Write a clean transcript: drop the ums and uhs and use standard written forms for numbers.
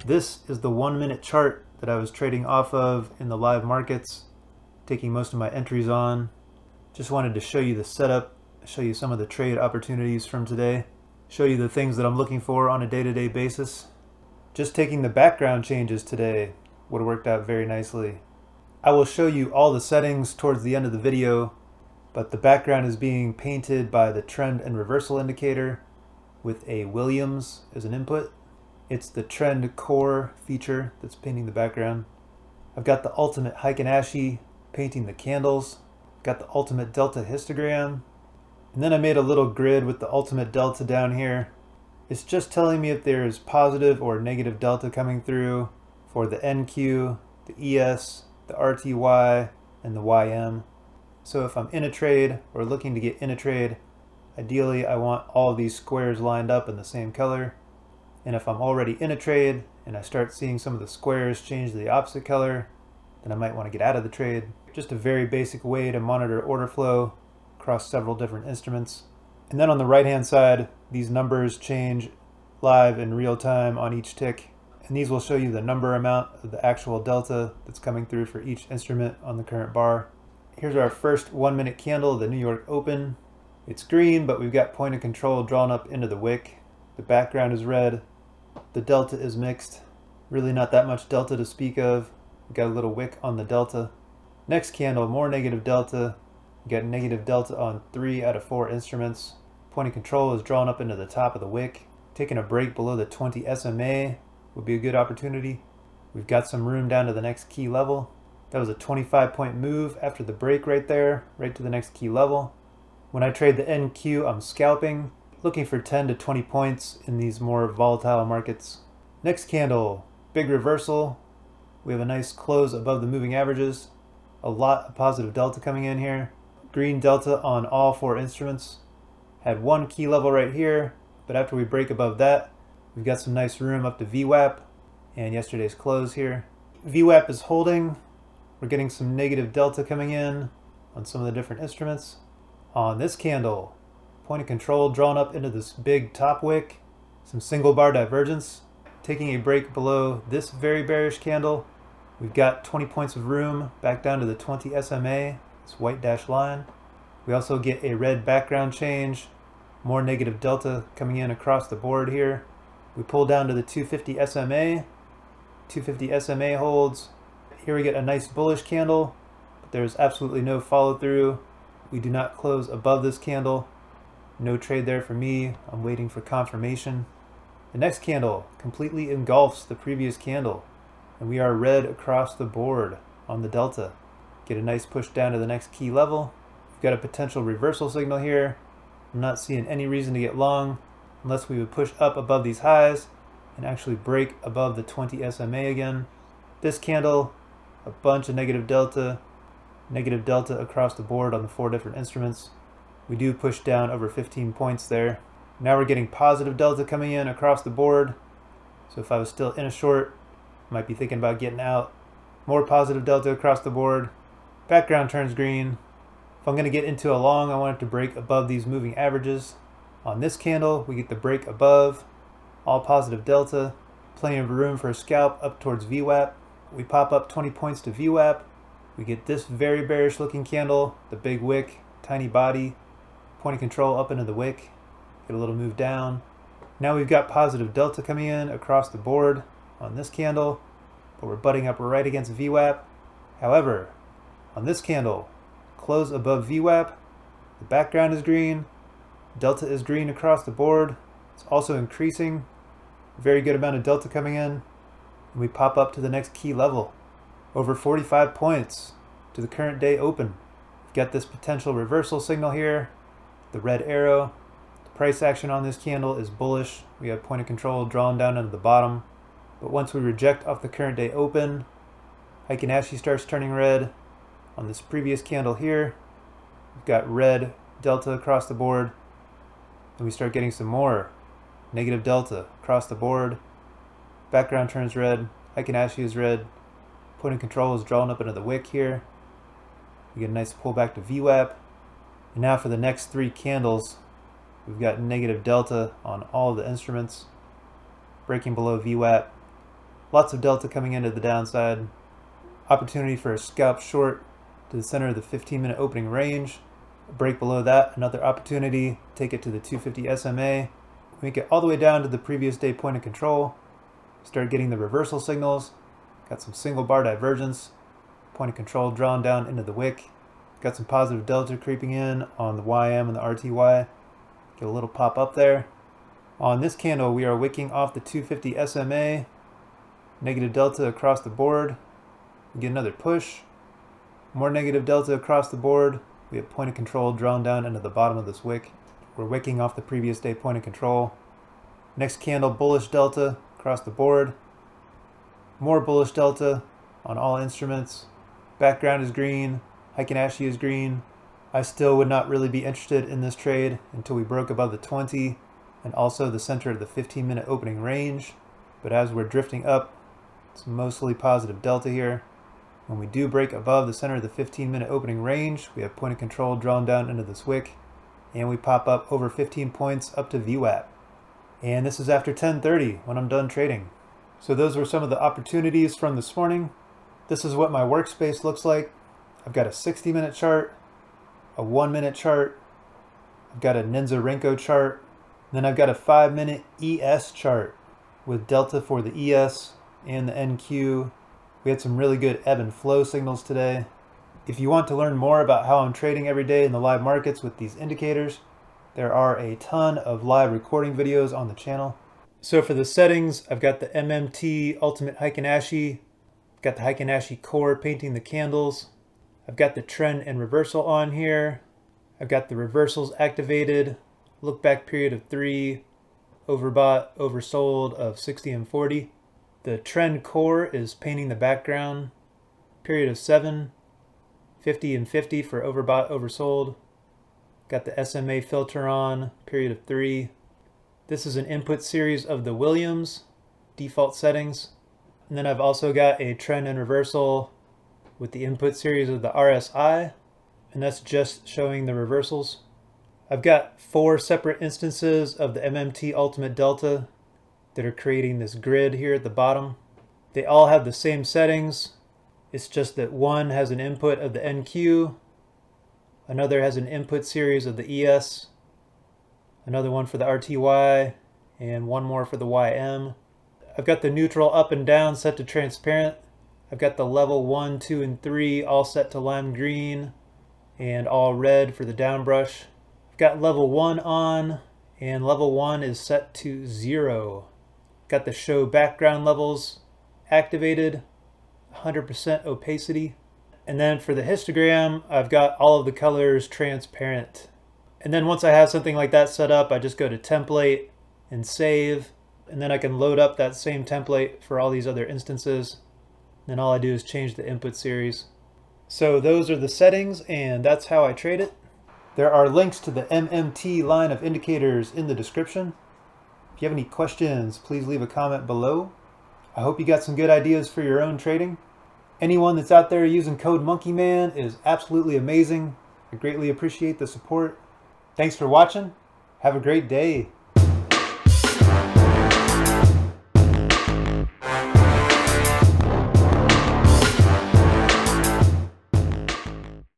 This is the 1 minute chart that I was trading off of in the live markets, taking most of my entries on. Just wanted to show you the setup, show you some of the trade opportunities from today, show you the things that I'm looking for on a day-to-day basis. Just taking the background changes today would have worked out very nicely. I will show you all the settings towards the end of the video, but the background is being painted by the trend and reversal indicator with a Williams as an input. It's the trend core feature that's painting the background. I've got the ultimate Heiken Ashi painting the candles. I've got the ultimate delta histogram. And then I made a little grid with the ultimate delta down here. It's just telling me if there's positive or negative delta coming through for the NQ, the ES, the RTY, and the YM. So if I'm in a trade or looking to get in a trade, ideally I want all of these squares lined up in the same color. And if I'm already in a trade and I start seeing some of the squares change to the opposite color, then I might want to get out of the trade. Just a very basic way to monitor order flow across several different instruments. And then on the right hand side, these numbers change live in real time on each tick. And these will show you the number amount of the actual delta that's coming through for each instrument on the current bar. Here's our first 1 minute candle, the New York Open. It's green, but we've got point of control drawn up into the wick. The background is red. The delta is mixed. Really not that much delta to speak of. We've got a little wick on the delta. Next candle, more negative delta. We've got negative delta on 3 out of 4 instruments. Point of control is drawn up into the top of the wick. Taking a break below the 20 SMA would be a good opportunity. We've got some room down to the next key level. That was a 25-point move after the break right there, right to the next key level. When I trade the NQ, I'm scalping, looking for 10 to 20 points in these more volatile markets. Next candle, big reversal. We have a nice close above the moving averages. A lot of positive delta coming in here. Green delta on all 4 instruments. Had one key level right here, but after we break above that, we've got some nice room up to VWAP and yesterday's close here. VWAP is holding. We're getting some negative delta coming in on some of the different instruments. On this candle, point of control drawn up into this big top wick, some single bar divergence. Taking a break below this very bearish candle, we've got 20 points of room back down to the 20 SMA, this white dashed line. We also get a red background change, more negative delta coming in across the board here. We pull down to the 250 SMA, 250 SMA holds. Here we get a nice bullish candle, but there's absolutely no follow through. We do not close above this candle. No trade there for me. I'm waiting for confirmation. The next candle completely engulfs the previous candle, and we are red across the board on the delta. Get a nice push down to the next key level. We've got a potential reversal signal here. I'm not seeing any reason to get long unless we would push up above these highs and actually break above the 20 SMA again. This candle, a bunch of negative delta across the board on the 4 different instruments. We do push down over 15 points there. Now we're getting positive delta coming in across the board. So if I was still in a short, I might be thinking about getting out. More positive delta across the board. Background turns green. If I'm going to get into a long, I want it to break above these moving averages. On this candle, we get the break above. All positive delta. Plenty of room for a scalp up towards VWAP. We pop up 20 points to VWAP. We get this very bearish looking candle, the big wick, tiny body. Point of control up into the wick. Get a little move down. Now we've got positive delta coming in across the board on this candle, but we're butting up right against VWAP. However, on this candle, close above VWAP, the background is green, delta is green across the board. It's also increasing. Very good amount of delta coming in. And we pop up to the next key level. Over 45 points to the current day open. We've got this potential reversal signal here, the red arrow. The price action on this candle is bullish. We have point of control drawn down into the bottom. But once we reject off the current day open, Heiken Ashi starts turning red. On this previous candle here, we've got red delta across the board. And we start getting some more negative delta across the board. Background turns red. Heiken Ashi is red. Point of control is drawn up into the wick here. We get a nice pullback to VWAP. And now for the next 3 candles, we've got negative delta on all of the instruments. Breaking below VWAP. Lots of delta coming into the downside. Opportunity for a scalp short to the center of the 15-minute opening range. A break below that, another opportunity. Take it to the 250 SMA. Make it all the way down to the previous day point of control. Start getting the reversal signals. Got some single bar divergence. Point of control drawn down into the wick. Got some positive delta creeping in on the YM and the RTY. Get a little pop up there. On this candle, we are wicking off the 250 SMA. Negative delta across the board. We get another push. More negative delta across the board. We have point of control drawn down into the bottom of this wick. We're wicking off the previous day point of control. Next candle, bullish delta across the board. More bullish delta on all instruments. Background is green. Heikin Ashi is green. I still would not really be interested in this trade until we broke above the 20 and also the center of the 15-minute opening range. But as we're drifting up, it's mostly positive delta here. When we do break above the center of the 15-minute opening range, we have point of control drawn down into this wick, and we pop up over 15 points up to VWAP. And this is after 10:30 when I'm done trading. So those were some of the opportunities from this morning. This is what my workspace looks like. I've got a 60-minute chart, a 1-minute chart, I've got a NINZA Renko chart, then I've got a 5-minute ES chart with delta for the ES and the NQ. We had some really good ebb and flow signals today. If you want to learn more about how I'm trading every day in the live markets with these indicators, there are a ton of live recording videos on the channel. So for the settings, I've got the MMT Ultimate Heikin Ashi, got the Heikin Ashi core painting the candles. I've got the trend and reversal on here. I've got the reversals activated, look back period of 3, overbought, oversold of 60 and 40. The trend core is painting the background, period of 7, 50 and 50 for overbought, oversold. Got the SMA filter on, period of 3. This is an input series of the Williams default settings. And then I've also got a trend and reversal with the input series of the RSI, and that's just showing the reversals. I've got 4 separate instances of the MMT Ultimate Delta that are creating this grid here at the bottom. They all have the same settings. It's just that one has an input of the NQ, another has an input series of the ES, another one for the RTY, and one more for the YM. I've got the neutral up and down set to transparent. I've got the level 1, 2, and 3 all set to lime green and all red for the down brush. I've got level 1 on, and level 1 is set to 0. Got the show background levels activated, 100% opacity. And then for the histogram, I've got all of the colors transparent. And then once I have something like that set up, I just go to template and save. And then I can load up that same template for all these other instances. Then all I do is change the input series. So those are the settings, and that's how I trade it. There are links to the MMT line of indicators in the description. If you have any questions, please leave a comment below. I hope you got some good ideas for your own trading. Anyone that's out there using code MonkeyMan is absolutely amazing. I greatly appreciate the support. Thanks for watching. Have a great day.